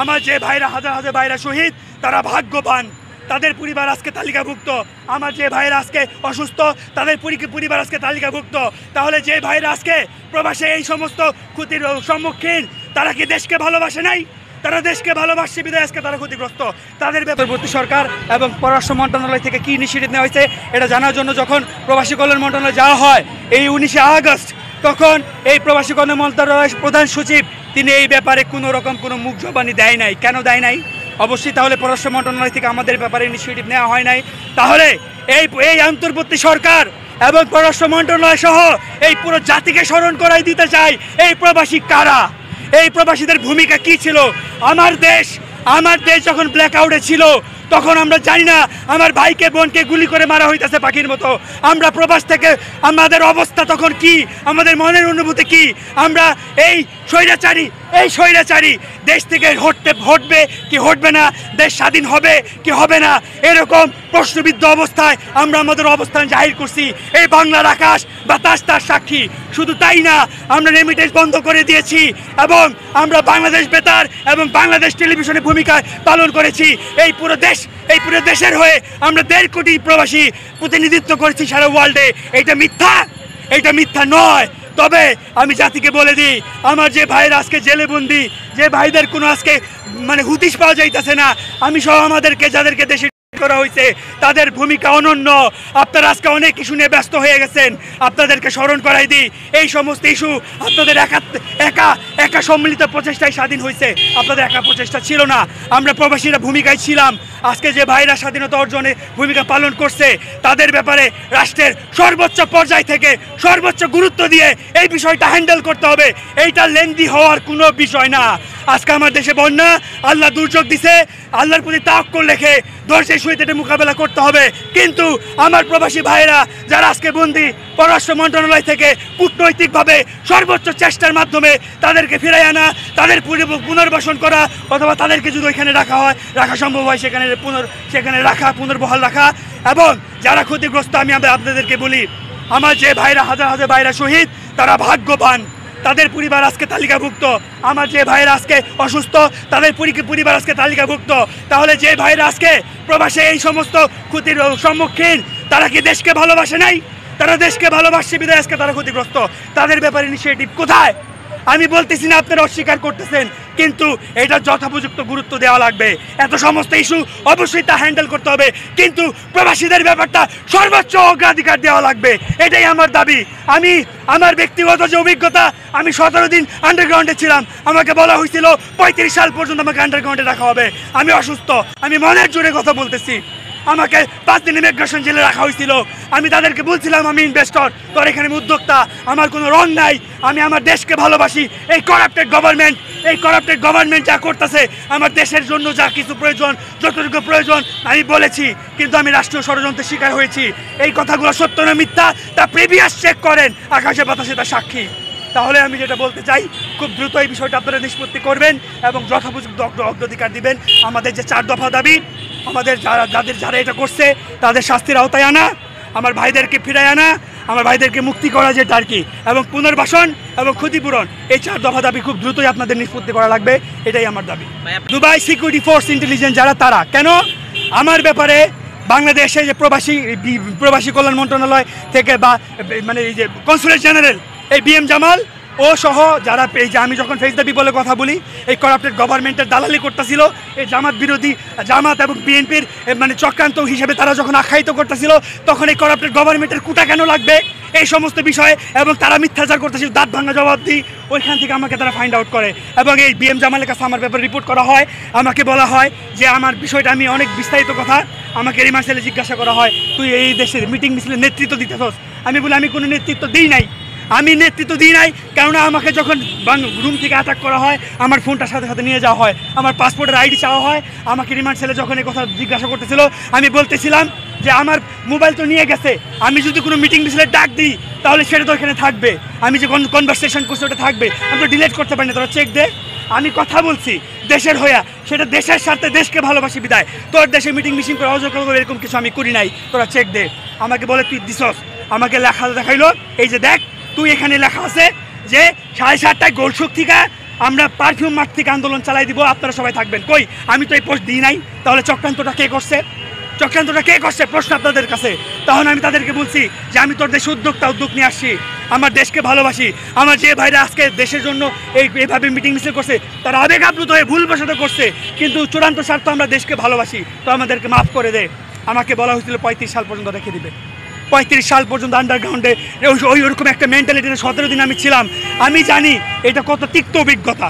আমার যে ভাইরা হাজার হাজার ভাইরা শহীদ তারা ভাগ্যবান, তাদের পরিবার আজকে তালিকাভুক্ত। আমার যে ভাইরা আজকে অসুস্থ তাদের পরিবার আজকে তালিকাভুক্ত। তাহলে যে ভাইরা আজকে প্রবাসে এই সমস্ত ক্ষতির সম্মুখীন, তারা কি দেশকে ভালোবাসে নাই? তারা দেশকে ভালোবাসছে বিধায় আজকে তারা ক্ষতিগ্রস্ত। তাদের ব্যাপারবর্তী সরকার এবং পররাষ্ট্র মন্ত্রণালয় থেকে কী ইনিশিয়েটিভ নেওয়া হয়েছে এটা জানার জন্য যখন প্রবাসী কল্যাণ মন্ত্রণালয়ে যাওয়া হয় এই 19 আগস্ট, তখন এই প্রবাসী কল্যাণ মন্ত্রণালয়ের প্রধান সচিব তিনি এই ব্যাপারে কোনো রকম কোনো মুখ জবানি দেয় নাই। কেন দেয় নাই? অবশ্যই তাহলে পররাষ্ট্র মন্ত্রণালয় থেকে আমাদের ব্যাপারে ইনিশিয়েটিভ নেওয়া হয় নাই। তাহলে এই অন্তর্বর্তী সরকার এবং পররাষ্ট্র মন্ত্রণালয় সহ এই পুরো জাতিকে স্মরণ করাই দিতে চাই এই প্রবাসী কারা, এই প্রবাসীদের ভূমিকা কি ছিল। আমার দেশ যখন ব্ল্যাক আউটে ছিল তখন আমরা জানি না আমার ভাইকে বোনকে গুলি করে মারা হইতেছে পাখির মতো। আমরা প্রবাস থেকে আমাদের অবস্থা তখন কি, আমাদের মনের অনুভূতি কি? আমরা এই স্বৈরাচারী দেশ থেকে হটবে কি হটবে না, দেশ স্বাধীন হবে কি হবে না, এরকম প্রশ্নবিদ্ধ অবস্থায় আমরা আমাদের অবস্থান জাহির করছি। এই বাংলার আকাশ বাতাস তার সাক্ষী। শুধু তাই না, আমরা রেমিটেন্স বন্ধ করে দিয়েছি এবং আমরা বাংলাদেশ বেতার এবং বাংলাদেশ টেলিভিশনের ভূমিকা পালন করেছি। এই পুরো দেশের হয়ে আমরা 1.5 কোটি প্রবাসী প্রতিনিধিত্ব করেছি সারা ওয়ার্ল্ডে। এটা মিথ্যা নয়। তবে আমি জাতিকে বলে দিই, আমার যে ভাইরা আজকে জেলে বন্দি, যে ভাইদের কোনো আজকে হুদিশ পাওয়া যাইতেছে না, আমি সহ আমাদেরকে যাদেরকে দেশে করা হয়েছে তাদের ভূমিকা অনন্য। আপনারা আজকে অনেক ইস্যু নিয়ে ব্যস্ত হয়ে গেছেন, আপনাদেরকে স্মরণ করাই দিই এই সমস্ত ইস্যু আপনাদের একা সম্মিলিত প্রচেষ্টায় স্বাধীন হয়েছে, আপনাদের একা প্রচেষ্টা ছিল না। আমরা প্রবাসীরা ভূমিকায় ছিলাম। আজকে যে ভাইরা স্বাধীনতা অর্জনে ভূমিকা পালন করছে তাদের ব্যাপারে রাষ্ট্রের সর্বোচ্চ পর্যায় থেকে সর্বোচ্চ গুরুত্ব দিয়ে এই বিষয়টা হ্যান্ডেল করতে হবে। এইটা লেন্দি হওয়ার কোনো বিষয় না। আজকে আমার দেশে বন্যা, আল্লাহ দুর্যোগ দিছে, আল্লাহর প্রতি তাওয়াক্কুল রেখে ধৈর্যের সহিত এটা মোকাবেলা করতে হবে। কিন্তু আমার প্রবাসী ভাইরা যারা আজকে বন্দী, পররাষ্ট্র মন্ত্রণালয় থেকে কূটনৈতিকভাবে সর্বোচ্চ চেষ্টার মাধ্যমে তাদেরকে ফিরাই আনা, তাদের পুনর্বাসন করা, অথবা তাদেরকে যদি ওইখানে রাখা সম্ভব হয় সেখানে পুনর্বহাল রাখা। এবং যারা ক্ষতিগ্রস্ত, আমি আপনাদেরকে বলি, আমার যে ভাইরা হাজার হাজার ভাইরা শহীদ তারা ভাগ্যবান, তাদের পরিবার আজকে তালিকাভুক্ত। আমার যে ভাইরা আজকে অসুস্থ তাদের পরিবার আজকে তালিকাভুক্ত। তাহলে যে ভাইরা আজকে প্রবাসে এই সমস্ত ক্ষতির সম্মুখীন, তারা কি দেশকে ভালোবাসে নাই? তারা দেশকে ভালোবাসছে বিধায় আজকে তারা ক্ষতিগ্রস্ত। তাদের ব্যাপারে ইনিশিয়েটিভ কোথায়? আমি বলতেছি না আপনারা অস্বীকার করতেছেন, কিন্তু এটা যথোপযুক্ত গুরুত্ব দেওয়া লাগবে। এত সমস্ত ইস্যু অবশ্যই তা হ্যান্ডেল করতে হবে, কিন্তু প্রবাসীদের ব্যাপারটা সর্বোচ্চ অগ্রাধিকার দেওয়া লাগবে। এটাই আমার দাবি। আমার ব্যক্তিগত যে অভিজ্ঞতা, আমি 17 দিন আন্ডারগ্রাউন্ডে ছিলাম। আমাকে বলা হয়েছিল 35 সাল পর্যন্ত আমাকে আন্ডারগ্রাউন্ডে রাখা হবে। আমি অসুস্থ, আমি মনের জোরে কথা বলতেছি। আমাকে 5 দিন ইমিগ্রেশন জেলে রাখা হয়েছিল। আমি তাদেরকে বলছিলাম আমি ইনভেস্টর, তোর এখানে উদ্যোক্তা, আমার কোনো রং নাই, আমি আমার দেশকে ভালোবাসি। এই কারাপ্টেড গভর্নমেন্ট যা করতেছে, আমার দেশের জন্য যা কিছু প্রয়োজন, যতটুকু প্রয়োজন আমি বলেছি, কিন্তু আমি রাষ্ট্রীয় ষড়যন্ত্রের শিকার হয়েছি। এই কথাগুলো সত্য না মিথ্যা তা প্রিভিয়াস চেক করেন, আকাশে বাতাসে তা সাক্ষী। তাহলে আমি যেটা বলতে চাই, খুব দ্রুত এই বিষয়টা আপনারা নিষ্পত্তি করবেন এবং যথোপযুক্ত অগ্রাধিকার দিবেন। আমাদের যে 4 দফা দাবি, আমাদের যারা এটা করছে তাদের শাস্তির আওতায় আনা, আমার ভাইদেরকে ফিরায় আনা, আমার ভাইদেরকে মুক্তি করা যেটা আর কি, এবং পুনর্বাসন এবং ক্ষতিপূরণ, এই 4 দফা দাবি খুব দ্রুতই আপনাদের নিষ্পত্তি করা লাগবে। এটাই আমার দাবি। দুবাই সিকিউরিটি ফোর্স ইন্টেলিজেন্স তারা কেন আমার ব্যাপারে বাংলাদেশে যে প্রবাসী কল্যাণ মন্ত্রণালয় থেকে বা এই যে কনসুলেট জেনারেল এই BM জামাল ও সহ যারা এই যে আমি যখন ফেস দ্য পিপলের কথা বলি, এই কারাপ্টেড গভর্নমেন্টের দালালি করতেছিল, এই জামাত এবং বিএনপির চক্রান্ত হিসেবে তারা যখন আখ্যায়িত করতেছিল, তখন এই কারাপ্টেড গভর্নমেন্টের কুটা কেন লাগবে এই সমস্ত বিষয়ে, এবং তারা মিথ্যাচার করতেছিল, দাঁত ভাঙা জবাব দিই, ওইখান থেকে আমাকে তারা ফাইন্ড আউট করে এবং এই BM জামালের কাছে আমার ব্যাপারে রিপোর্ট করা হয়। আমাকে বলা হয় যে আমার বিষয়টা, আমি অনেক বিস্তারিত কথা, আমাকে রিমান্ড সেলে জিজ্ঞাসা করা হয়, তুই এই দেশের মিটিং মিছিলের নেতৃত্ব দিতেছস? আমি বলি আমি কোনো নেতৃত্ব দিই নাই, কেননা আমাকে যখন রুম থেকে অ্যাটাক করা হয়, আমার ফোনটা সাথে সাথে নিয়ে যাওয়া হয়, আমার পাসপোর্টের ID চাওয়া হয়। আমাকে রিমান্ড সেলে যখন এই কথা জিজ্ঞাসা করতেছিল, আমি বলতেছিলাম যে আমার মোবাইল তো নিয়ে গেছে, আমি যদি কোনো মিটিং মিছিলে ডাক দিই তাহলে সেটা তো এখানে থাকবে, আমি যে কনভারসেশন করছি ওটা থাকবে, আমি তো ডিলিট করতে পারি না, তোরা চেক দে। আমি কথা বলছি দেশের হইয়া, সেটা দেশের স্বার্থে, দেশকে ভালোবাসি বিদায়। তোর দেশে মিটিং করে অযোগ্য এরকম কিছু আমি করি নাই, তোরা চেক দে। আমাকে বলে তুই দিছস, আমাকে লেখা দেখাইলো, এই যে দেখ তুই এখানে লেখা আছে যে 7:30টায় গোলসুক থেকে আমরা পারফিউম মাঠ থেকে আন্দোলন চালাই দিব, আপনারা সবাই থাকবেন। কই, আমি তো এই পোস্ট দিই নাই, তাহলে চক্রান্তটা কে করছে? চক্রান্তটা কে করছে প্রশ্ন আপনাদের কাছে। তখন আমি তাদেরকে বলছি যে আমি তোর দেশে উদ্যোগ নিয়ে আসছি, আমার দেশকে ভালোবাসি। আমার যে ভাইরা আজকে দেশের জন্য এইভাবে মিটিং মিছিল করছে, তারা আবেগ আপ্লুত হয়ে ভুলবশত করছে, কিন্তু চূড়ান্ত স্বার্থ আমরা দেশকে ভালোবাসি, তো আমাদেরকে মাফ করে দে। আমাকে বলা হয়েছিল 35 সাল পর্যন্ত রেখে দিবে, 35 সাল পর্যন্ত আন্ডারগ্রাউন্ডে ওই ওরকম একটা মেন্টালিটিতে 17 দিন আমি ছিলাম। আমি জানি এটা কত তিক্ত অভিজ্ঞতা।